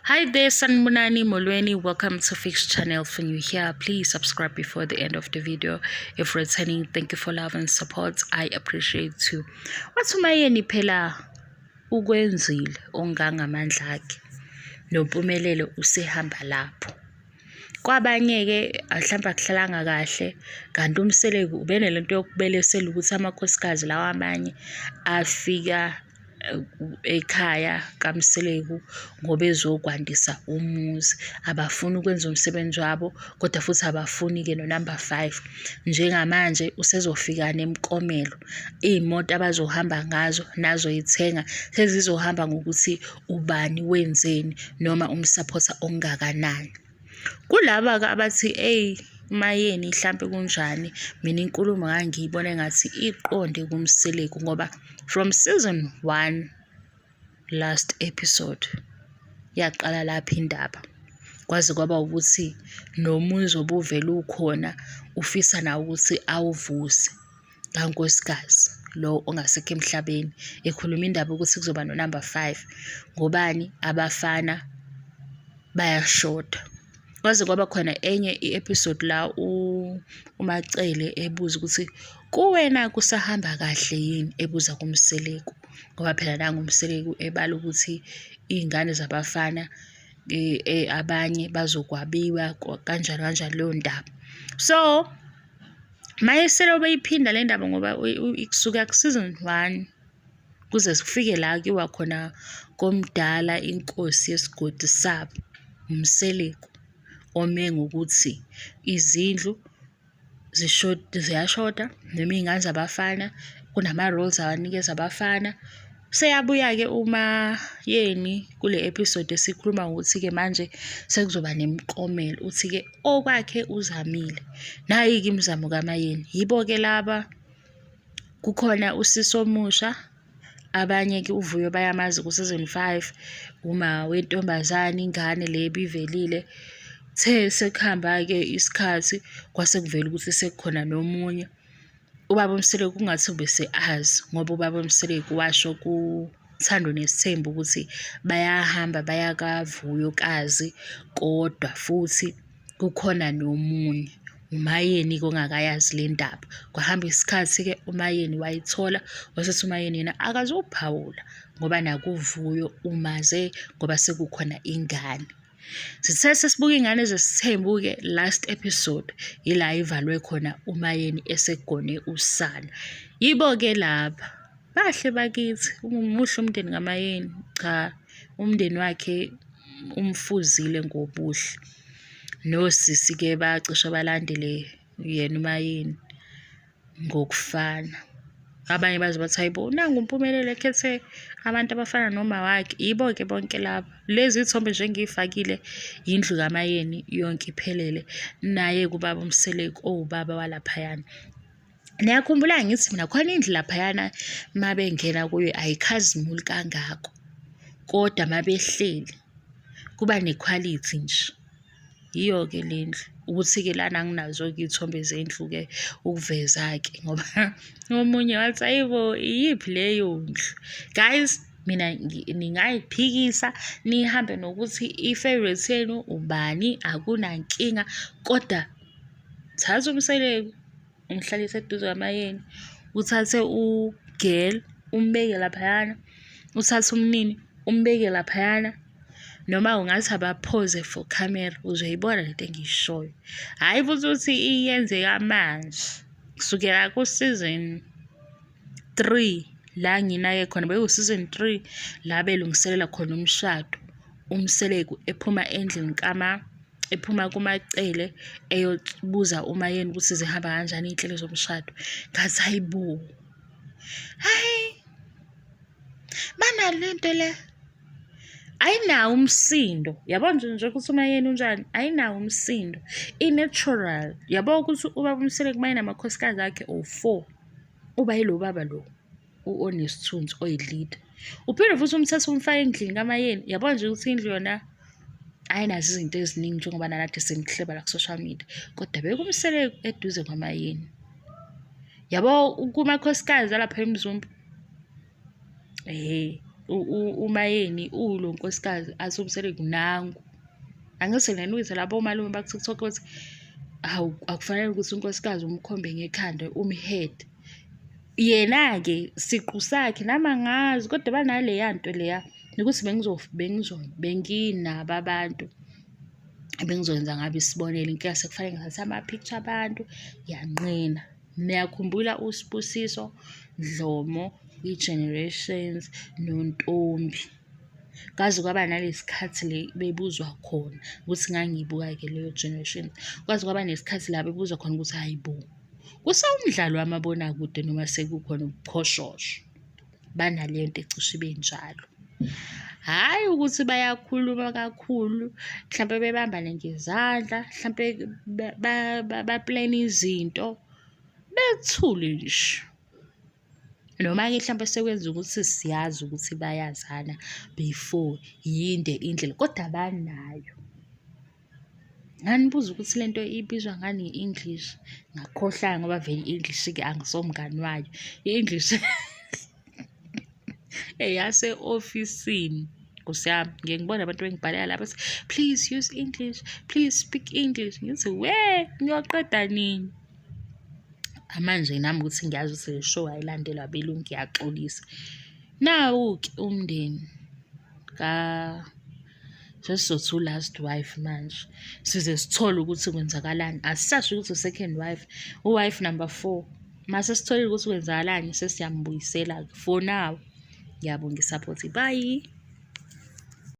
Hi there, Sanmunani Molweni. Welcome to Fix Channel. For you here, please subscribe before the end of the video. If returning, thank you for love and support. I appreciate you. Wathumayeni phela ukwenzile ongangamandla akhe nompumelelo usehamba lapho. Kwabanye ke mhlawumbe akuhlalanga kahle kanti umseleki ubenelento yokubelesela ukuthi amakhosikazi lawa amanye afika ekhaya kaMseleku ngoba ezokwandisa umuzi, abafuni ukwenza umsebenzi wabo kodwa futhi abafuni ke no number 5. Njengamanje usezofika nemkomelo, imoto abazohamba ngazo nazo yithenga sezizohamba ngokuthi ubani wenzeni noma umsupporter ongakanani. Kulaba ke abathi mayeni mhlambe kunjani, mina inkulumo ngangiyibona ngathi iqonde kuMseleku ngoba from season 1 last episode yaqala lapha indaba kwaze kwaba ukuthi nomuzi obuvela ukhona ufisa na ukuthi awuvuse kankosikazi lo ongasekho emhlabeni, ekhuluma indaba ukuthi kuzoba no number 5 ngobani abafana bayashoda. Kwaze kwaba khona enye i-episode la uMacele ebuza ukuthi kuwena kusahamba kahle yini, ebuza kuMseleku ngoba phela nangu uMseleku ebala ukuthi izingane zabafana abanye bazokwabiwa kanjalo leyo ndaba. So mayeselo beyiphinda le ndaba ngoba ikusuka ku season 1 kuze kufike la kiwa khona komdala inkosi yesigodi sabo uMseleku ome ngokuthi izindlu ziyashoda noma izingane zabafana kunama-roles awanikeza abafana. Seyabuya ke uma yeni kule episode esikhuluma ukuthi ke manje sekuzoba nemkomelo, uthi ke okwakhe uzamile nayi ke imizamo kaMayeni. Yibo ke laba kukhona uSiso omusha, abanye ke uVuyo bayamazi ku season 5, uma wentombazane ingane le bivelile. Sekuhamba ke isikhathi kwase kuvela ukuthi sekukhona nomunye ubaba uMseleku kungathi bese azi ngoba ubaba uMseleku washo kuThando Nesithembu ukuthi bayahamba bayakaVuyo kazi kodwa futhi kukhona nomunye uMayeni kongakayazi le ndaba. Kwahamba isikhathi ke uMayeni wayithola, wasethi uMayeni yena akazophawula ngoba nakuVuyo umaze ngoba sekukhona ingane. Sithe sesibuka ingane zesithembu ke last episode ila ivalwe khona uMayeni esegone usana. Yibo ke laba bahle bakithi umuhle umndeni kaMayeni, cha umndeni wakhe umfuzile ngobuhle. Nosisi ke bacishe balandele yena uMayeni ngokufana. Abanye baze bathi hayibo nangu umpumelelo ekhethe abantu abafana noma wakhe. Yibo ke bonke laba. Lezi ithombe njengifakile indlu kaMayeni yonke iphelele, naye kubaba uMseleku owubaba walaphayana. Niyakhumbula ngithi mina khona indlu laphayana mabengena kuyo ayikhazimuli kangako kodwa mabehleli kuba nequality nje. Yiyo ke lendlu ukuthi ke lana nginazo ke ithombe zendlu ke ukuveza ke ngoba omunye wathi ayibo iyiphi leyo ndlu. Guys, mina ningayiphikisa nihambe nokuthi i-favorite yenu ubani, akunankinga kodwa thatha uMseleku umhlalise eduze kwaMayeni, uthathe uGirl umbeke laphayana, uthathe umnini umbeke laphayana, noma ungathi abaphoze for camera uzoyibona lento engiyishoyo. Hhayi futhi ukuthi iyenzeka manje kusukela ku-season 3 la nginake khona, season 3 la belungiselela khona umshado. uMseleku ephuma endlini ephuma kuMacele eyobuza uMayeni ukuthi zihamba kanjani iy'nhlelo zomshado. Ngathi hayibo, hayi banale nto le ayinawo umsindo. Yabo nje ukuthi uMayeni unjani, ayinawo umsindo, i-natural. Yabo ukuthi ubaba uMseleku mayena amakhosikazi akhe 4 uba yilo baba lo onesithunzi oyi-leader. Uphinde futhi umthatha umfake endlini kaMayeni. Yabo nje ukuthi indlu yona ayinazo izinto eziningi njengoba nanathi senihleba la ku-social media kodwa beka uMseleku eduze kwaMayeni. Yabo kumakhosikazi alapha eMzumba umayeni ulo nkosikazi asubusele kunangu. Angise ngiyanukwisa labo malume baku-TikTok ukuthi akufanele ukuthi unkosikazi umkhombe ngekhanda umhead. Yena-ke siqu sakhe nami angazi kodwa banaleya nto leya nokuthi benginabo abantu bengizokwenza ngabe isibonelo inkinga sekufanele ngithathe ama-picture abantu yanqena. Niyakhumbula uSibusiso Dlomo, i-Generations noNtombi. Kwaze kwaba nalesikhathi le bebuzwa khona ukuthi ngangiyibuka-ke leyo Generations. Kwaze kwaba nesikhathi la bebuzwa khona ukuthi hayibo, kusawumdlalo wamabonakude noma sekukhona ubuqhoshosho. Banaleyo nto ecishe ibe njalo. Hhayi ukuthi bayakhuluma kakhulu, mhlampe bebambane ngezandla, mhlampe baplane izinto, bethule nje. Noma-ke mhlampe sekwenza ukuthi siyazi ukuthi bayazana before yinde indlela, kodwa abanayo. Nganibuza ukuthi lento ibizwa ngani i-English, ngakhohlwa ngoba vele i-English-ke angisomngani wayo. I-English eyase-ofisini. Nkosi yami, ngike ngibone abantu bengibhalela lapha bathi, please use English, please speak English. Ngithi ngiyoqeda nini? Manje nami ukuthi ngiyazi ukuthi le show ayilandelwa abelungu ngiyaxolisa. Nawu-ke umndeni sesizothi u-last wife manje. Size sithole ukuthi kwenzakalani. Asisasho ukuthi u-second wife, u-wife number 4. Mase sitholile ukuthi kwenzakalani sesiyambuyisela for now. Ngiyabonga i-support. Bye.